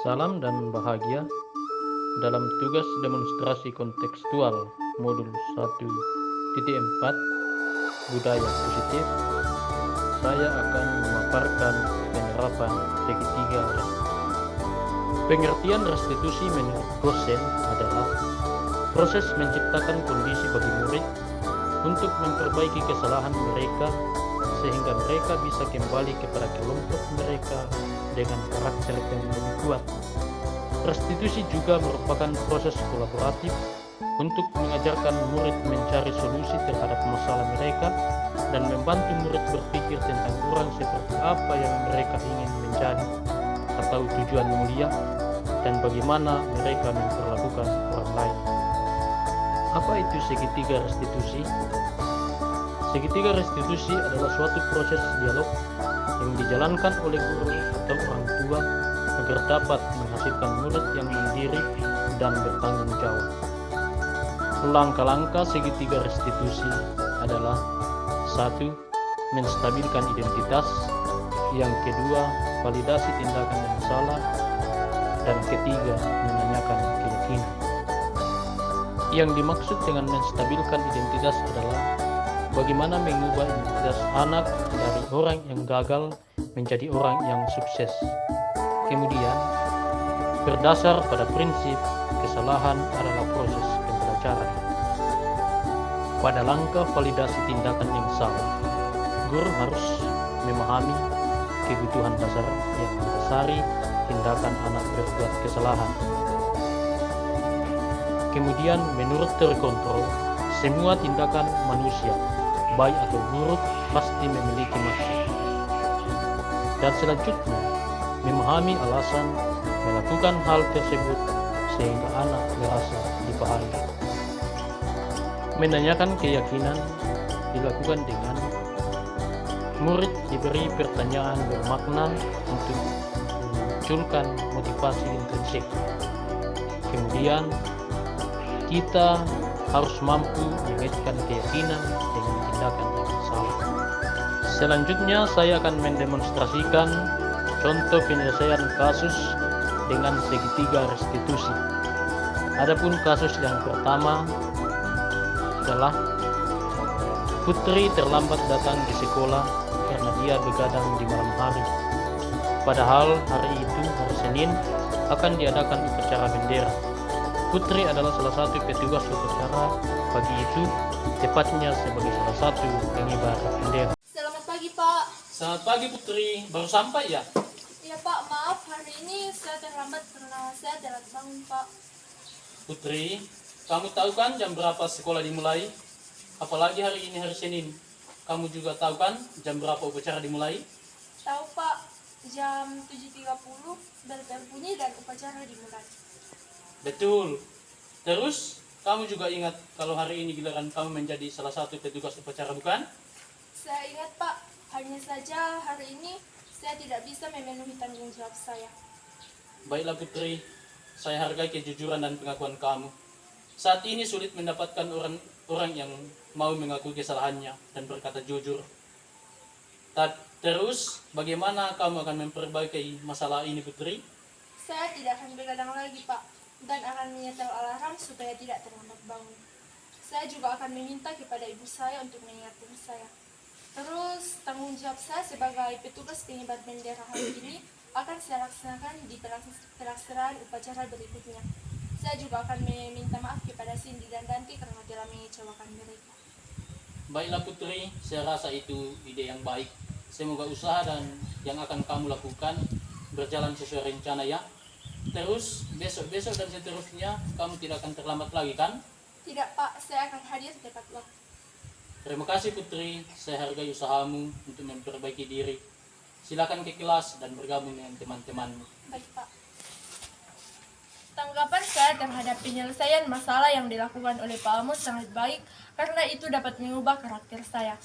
Salam dan bahagia dalam tugas demonstrasi kontekstual modul 1.4 budaya positif. Saya akan memaparkan penerapan segitiga restitusi. Pengertian restitusi menurut dosen adalah proses menciptakan kondisi bagi murid untuk memperbaiki kesalahan mereka sehingga mereka bisa kembali kepada kelompok mereka dengan karakter yang lebih kuat. Restitusi juga merupakan proses kolaboratif untuk mengajarkan murid mencari solusi terhadap masalah mereka dan membantu murid berpikir tentang orang seperti apa yang mereka ingin menjadi atau tujuan mulia dan bagaimana mereka memperlakukan orang lain. Apa itu segitiga restitusi? Segitiga restitusi adalah suatu proses dialog yang dijalankan oleh guru atau orang tua agar dapat menghasilkan murid yang mandiri dan bertanggung jawab. Langkah-langkah segitiga restitusi adalah: 1. Menstabilkan identitas. Yang kedua, validasi tindakan yang salah. Dan ketiga, menanyakan keyakinan. Yang dimaksud dengan menstabilkan identitas adalah bagaimana mengubah identitas anak dari orang yang gagal menjadi orang yang sukses. Kemudian, berdasar pada prinsip kesalahan adalah proses pembelajaran. Pada langkah validasi tindakan yang salah, guru harus memahami kebutuhan dasar yang mendasari tindakan anak berbuat kesalahan. Kemudian, menurut terkontrol, semua tindakan manusia, baik atau buruk, pasti memiliki maksud. Dan selanjutnya, memahami alasan melakukan hal tersebut sehingga anak merasa dipahami. Menanyakan keyakinan dilakukan dengan murid diberi pertanyaan bermakna untuk memunculkan motivasi intrinsik. Kemudian, kita harus mampu mengaitkan keyakinan dengan tindakan yang salah. Selanjutnya, saya akan mendemonstrasikan contoh penyelesaian kasus dengan segitiga restitusi. Adapun kasus yang pertama adalah Putri terlambat datang di sekolah karena dia begadang di malam hari. Padahal hari itu, hari Senin, akan diadakan upacara bendera. Putri adalah salah satu petugas upacara pagi itu, tepatnya sebagai salah satu pengibar bendera. Selamat pagi, Pak. Selamat pagi, Putri. Baru sampai ya? Ya, Pak. Maaf, hari ini saya terlambat karena saya telat bangun, Pak. Putri, kamu tahu kan jam berapa sekolah dimulai? Apalagi hari ini hari Senin. Kamu juga tahu kan jam berapa upacara dimulai? Tahu, Pak. Jam 7.30 bel berbunyi dan upacara dimulai. Betul. Terus, kamu juga ingat kalau hari ini giliran kamu menjadi salah satu petugas upacara, bukan? Saya ingat, Pak. Hanya saja hari ini saya tidak bisa memenuhi tanggung jawab saya. Baiklah, Putri. Saya hargai kejujuran dan pengakuan kamu. Saat ini sulit mendapatkan orang yang mau mengakui kesalahannya dan berkata jujur. Terus, bagaimana kamu akan memperbaiki masalah ini, Putri? Saya tidak akan begadang lagi, Pak, dan akan menyetel alarm supaya tidak terlambat bangun. Saya juga akan meminta kepada ibu saya untuk mengingatkan saya. Terus, tanggung jawab saya sebagai petugas pengibar bendera hari ini akan saya laksanakan di pelaksanaan upacara berikutnya. Saya juga akan meminta maaf kepada Cindy dan Danti karena telah mengecewakan mereka. Baiklah, Putri, saya rasa itu ide yang baik. Semoga usaha dan yang akan kamu lakukan berjalan sesuai rencana ya. Terus, besok-besok dan seterusnya kamu tidak akan terlambat lagi, kan? Tidak, Pak, saya akan hadir tepat waktu. Terima kasih, Putri. Saya hargai usahamu untuk memperbaiki diri. Silakan ke kelas dan bergabung dengan teman-temanmu. Baik, Pak. Tanggapan saya terhadap penyelesaian masalah yang dilakukan oleh Pak Amos sangat baik karena itu dapat mengubah karakter saya.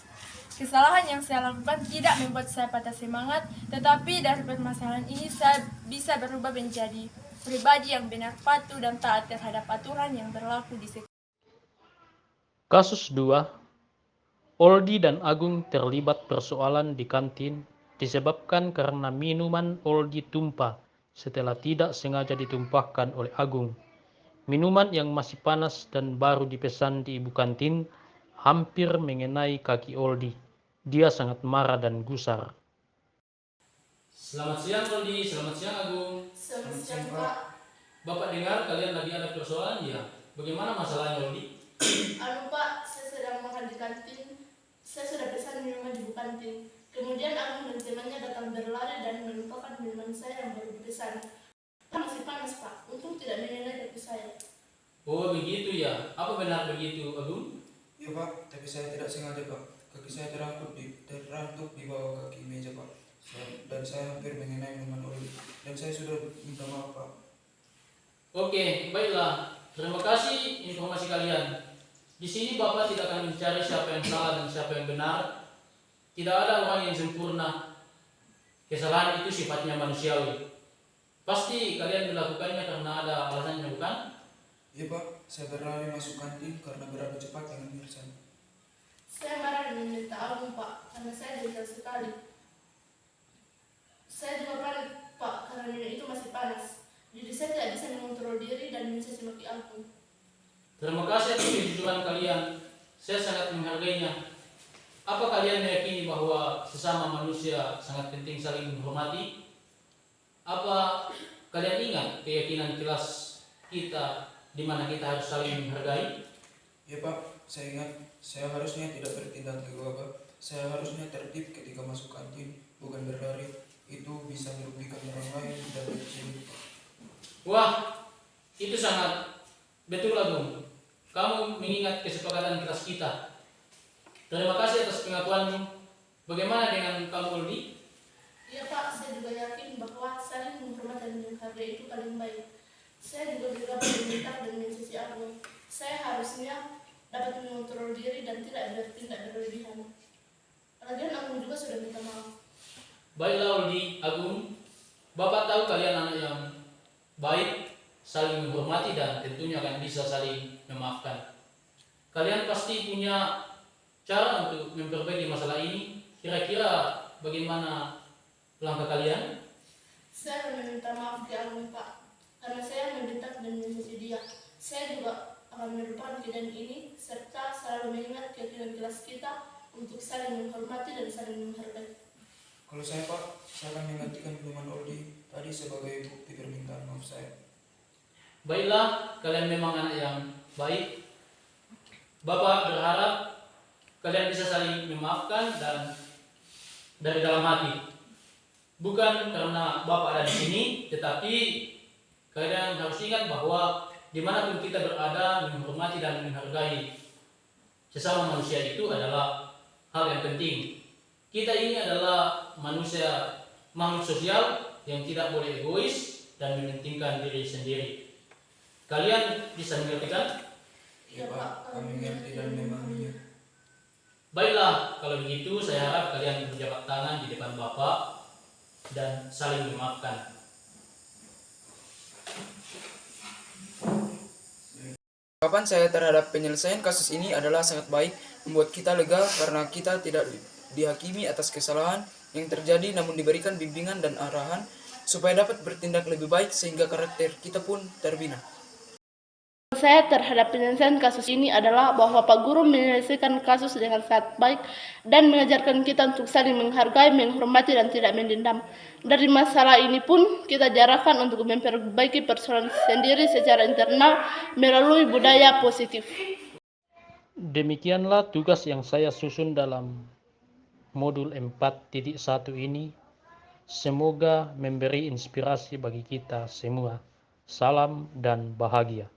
Kesalahan yang saya lakukan tidak membuat saya patah semangat, tetapi dari permasalahan ini saya bisa berubah menjadi pribadi yang benar, patuh, dan taat terhadap aturan yang berlaku di sekolah. Kasus 2. Oldi dan Agung terlibat persoalan di kantin disebabkan karena minuman Oldi tumpah setelah tidak sengaja ditumpahkan oleh Agung. Minuman yang masih panas dan baru dipesan di ibu kantin hampir mengenai kaki Oldi. Dia sangat marah dan gusar. Selamat siang Oldi, selamat siang Agung. Selamat siang, Pak. Bapak dengar kalian lagi ada persoalan ya? Bagaimana masalahnya Oldi? Pak, saya sedang makan di kantin. Saya sudah pesan minuman di ibu kantin. Kemudian Agung dan temannya datang berlari dan menumpahkan minuman saya yang baru dipesan. Masih panas, Pak. Untung tidak mengenai kaki saya. Oh begitu ya, apa benar begitu Agung? Ya Pak, tapi saya tidak sengaja Pak. Kaki saya terantuk di bawah kaki meja Pak. Dan saya hampir mengenai minuman Oldi. Dan saya sudah minta maaf Pak. Oke, baiklah. Terima kasih informasi kalian. Di sini Bapak tidak akan mencari siapa yang salah dan siapa yang benar. Tidak ada orang yang sempurna. Kesalahan itu sifatnya manusiawi. Pasti kalian melakukannya karena ada alasannya, bukan? Iya Pak, saya berlari masuk kantin karena beradu cepat dengan Mirsan. Saya marah dan meminta Agung, Pak, karena saya jengkel sekali. Saya juga panik, Pak, karena minum itu masih panas. Jadi saya tidak bisa mengontrol diri dan mencaci maki Agung. Terima kasih atas kejujuran kalian. Saya sangat menghargainya. Apa kalian meyakini bahwa sesama manusia sangat penting saling menghormati? Apa kalian ingat keyakinan kelas kita di mana kita harus saling menghargai? Ya Pak, saya ingat saya harusnya tidak bertindak gegabah. Saya harusnya tertib ketika masuk kantin, bukan berlari. Itu bisa merugikan orang lain dan kecil. Wah, itu sangat betul Agung. Kamu mengingat kesepakatan kelas kita. Terima kasih atas pengakuanmu. Bagaimana dengan kamu Oldi? Iya Pak, saya juga yakin bahwa saling menghormati dan menghargai itu paling baik. Saya juga gegabah meminta dan mencaci Agung. Saya harusnya dapat mengontrol diri dan tidak bertindak berlebihan. Lagian Agung juga sudah minta maaf. Baiklah Oldi, Agung. Bapak tahu kalian anak yang baik, saling menghormati dan tentunya akan bisa saling memaafkan. Kalian pasti punya cara untuk memperbaiki masalah ini. Kira-kira bagaimana langkah kalian? Saya meminta maaf di Agung, Pak, karena saya membentak dan mencaci dia. Saya juga akan melupakan kejadian ini serta selalu mengingat keyakinan kelas kita untuk saling menghormati dan saling menghargai. Kalau saya Pak, saya akan menggantikan minuman Oldi tadi sebagai bukti permintaan maaf saya. Baiklah, kalian memang anak yang baik. Bapak berharap kalian bisa saling memaafkan dan dari dalam hati. Bukan karena Bapak ada di sini, tetapi kalian harus ingat bahwa dimanapun kita berada, menghormati dan menghargai sesama manusia itu adalah hal yang penting. Kita ini adalah manusia, makhluk sosial yang tidak boleh egois dan mementingkan diri sendiri. Kalian bisa mengerti kan? Ya Pak, kami mengerti dan memahaminya. Baiklah, kalau begitu saya harap kalian berjabat tangan di depan Bapak dan saling memaafkan. Tanggapan saya terhadap penyelesaian kasus ini adalah sangat baik, membuat kita lega karena kita tidak dihakimi atas kesalahan yang terjadi, namun diberikan bimbingan dan arahan supaya dapat bertindak lebih baik sehingga karakter kita pun terbina. Saya terhadap penyelesaian kasus ini adalah bahwa Pak Guru menyelesaikan kasus dengan sangat baik dan mengajarkan kita untuk saling menghargai, menghormati, dan tidak mendendam. Dari masalah ini pun kita diarahkan untuk memperbaiki persoalan sendiri secara internal melalui budaya positif. Demikianlah tugas yang saya susun dalam modul 4.1 ini. Semoga memberi inspirasi bagi kita semua. Salam dan bahagia.